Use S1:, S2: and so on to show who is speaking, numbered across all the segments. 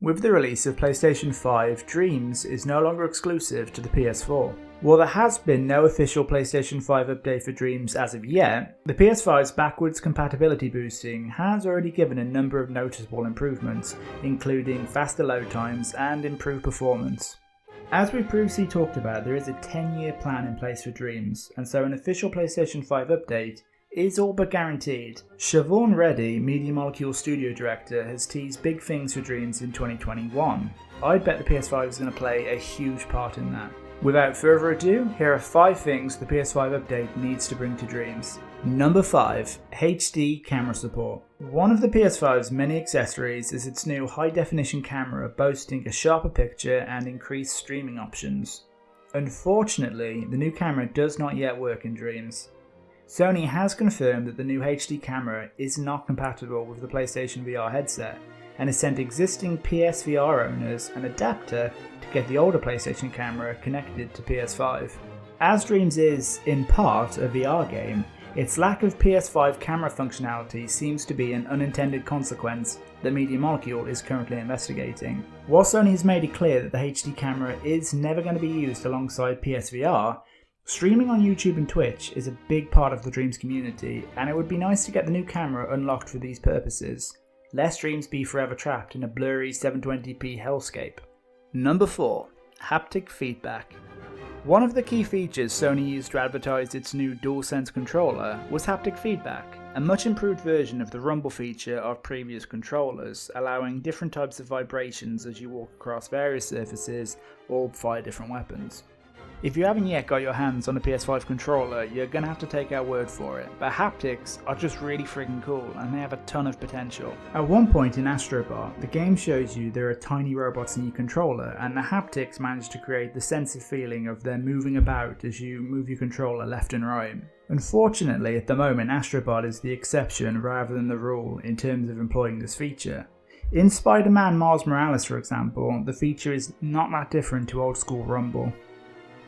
S1: With the release of PlayStation 5, Dreams is no longer exclusive to the PS4. While there has been no official PlayStation 5 update for Dreams as of yet, the PS5's backwards compatibility boosting has already given a number of noticeable improvements, including faster load times and improved performance. As we previously talked about, there is a 10-year plan in place for Dreams, and so an official PlayStation 5 update is all but guaranteed. Siobhan Reddy, Media Molecule Studio Director, has teased big things for Dreams in 2021. I'd bet the PS5 is going to play a huge part in that. Without further ado, here are 5 things the PS5 update needs to bring to Dreams. Number 5. HD camera support. One of the PS5's many accessories is its new high-definition camera, boasting a sharper picture and increased streaming options. Unfortunately, the new camera does not yet work in Dreams. Sony has confirmed that the new HD camera is not compatible with the PlayStation VR headset, and has sent existing PSVR owners an adapter to get the older PlayStation camera connected to PS5. As Dreams is, in part, a VR game, its lack of PS5 camera functionality seems to be an unintended consequence that Media Molecule is currently investigating. While Sony has made it clear that the HD camera is never going to be used alongside PSVR, streaming on YouTube and Twitch is a big part of the Dreams community, and it would be nice to get the new camera unlocked for these purposes. Lest Dreams be forever trapped in a blurry 720p hellscape. Number 4. Haptic Feedback. One of the key features Sony used to advertise its new DualSense controller was haptic feedback, a much improved version of the rumble feature of previous controllers, allowing different types of vibrations as you walk across various surfaces or fire different weapons. If you haven't yet got your hands on a PS5 controller, you're gonna have to take our word for it, but haptics are just really freaking cool and they have a ton of potential. At one point in Astrobot, the game shows you there are tiny robots in your controller, and the haptics manage to create the sense of feeling of them moving about as you move your controller left and right. Unfortunately, at the moment, Astrobot is the exception rather than the rule in terms of employing this feature. In Spider-Man Miles Morales, for example, the feature is not that different to old school rumble.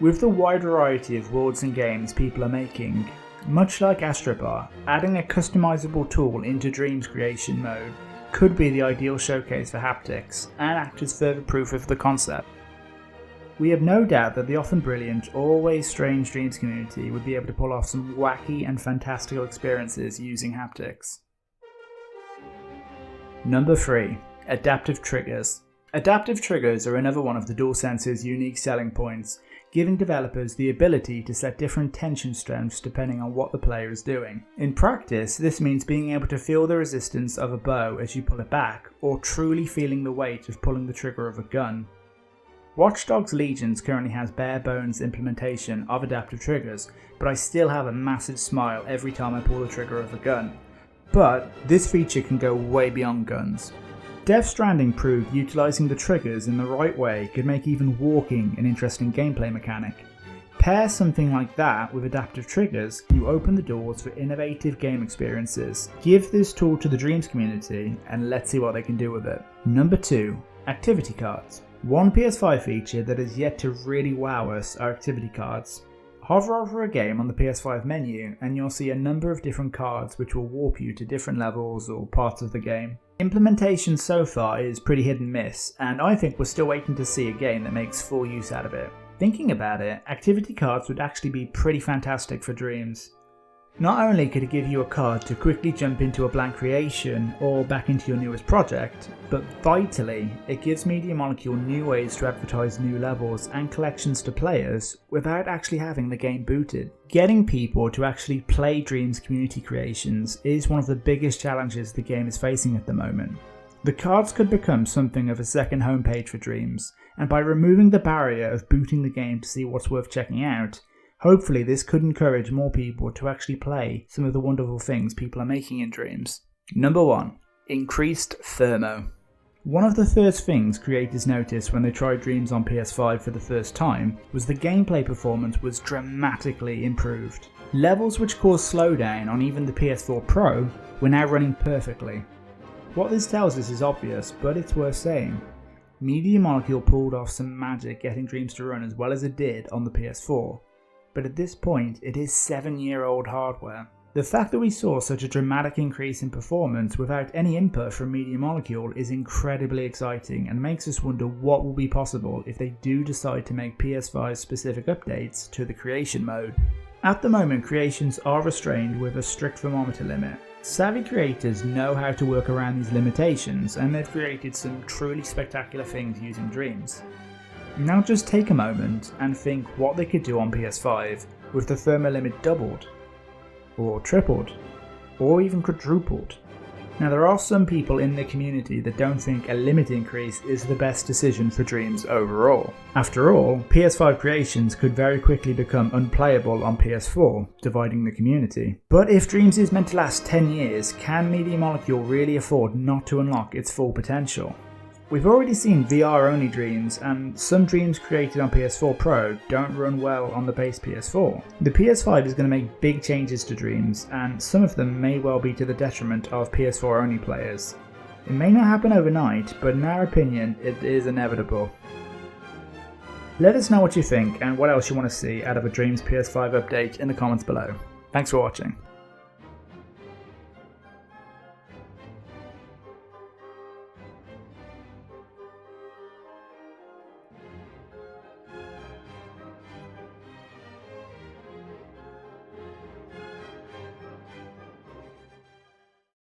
S1: With the wide variety of worlds and games people are making, much like Astrobot, adding a customizable tool into Dreams creation mode could be the ideal showcase for haptics and act as further proof of the concept. We have no doubt that the often brilliant, always strange Dreams community would be able to pull off some wacky and fantastical experiences using haptics. Number 3. Adaptive triggers. Adaptive triggers are another one of the DualSense's unique selling points, giving developers the ability to set different tension strengths depending on what the player is doing. In practice, this means being able to feel the resistance of a bow as you pull it back, or truly feeling the weight of pulling the trigger of a gun. Watch Dogs Legions currently has bare bones implementation of adaptive triggers, but I still have a massive smile every time I pull the trigger of a gun. But this feature can go way beyond guns. Death Stranding proved utilising the triggers in the right way could make even walking an interesting gameplay mechanic. Pair something like that with adaptive triggers, you open the doors for innovative game experiences. Give this tool to the Dreams community and let's see what they can do with it. Number 2. Activity cards. One PS5 feature that has yet to really wow us are activity cards. Hover over a game on the PS5 menu and you'll see a number of different cards which will warp you to different levels or parts of the game. Implementation so far is pretty hit and miss, and I think we're still waiting to see a game that makes full use out of it. Thinking about it, activity cards would actually be pretty fantastic for Dreams. Not only could it give you a card to quickly jump into a blank creation or back into your newest project, but vitally, it gives Media Molecule new ways to advertise new levels and collections to players without actually having the game booted. Getting people to actually play Dreams community creations is one of the biggest challenges the game is facing at the moment. The cards could become something of a second homepage for Dreams, and by removing the barrier of booting the game to see what's worth checking out, hopefully this could encourage more people to actually play some of the wonderful things people are making in Dreams. Number 1. Increased Thermo. One of the first things creators noticed when they tried Dreams on PS5 for the first time was the gameplay performance was dramatically improved. Levels which caused slowdown on even the PS4 Pro were now running perfectly. What this tells us is obvious, but it's worth saying. Media Molecule pulled off some magic getting Dreams to run as well as it did on the PS4. But at this point, it is 7-year-old hardware. The fact that we saw such a dramatic increase in performance without any input from Media Molecule is incredibly exciting and makes us wonder what will be possible if they do decide to make PS5 specific updates to the creation mode. At the moment, creations are restrained with a strict thermometer limit. Savvy creators know how to work around these limitations, and they've created some truly spectacular things using Dreams. Now just take a moment and think what they could do on PS5 with the thermo limit doubled, or tripled, or even quadrupled. Now there are some people in the community that don't think a limit increase is the best decision for Dreams overall. After all, PS5 creations could very quickly become unplayable on PS4, dividing the community. But if Dreams is meant to last 10 years, can Media Molecule really afford not to unlock its full potential? We've already seen VR-only Dreams, and some Dreams created on PS4 Pro don't run well on the base PS4. The PS5 is going to make big changes to Dreams, and some of them may well be to the detriment of PS4-only players. It may not happen overnight, but in our opinion, it is inevitable. Let us know what you think and what else you want to see out of a Dreams PS5 update in the comments below. Thanks for watching.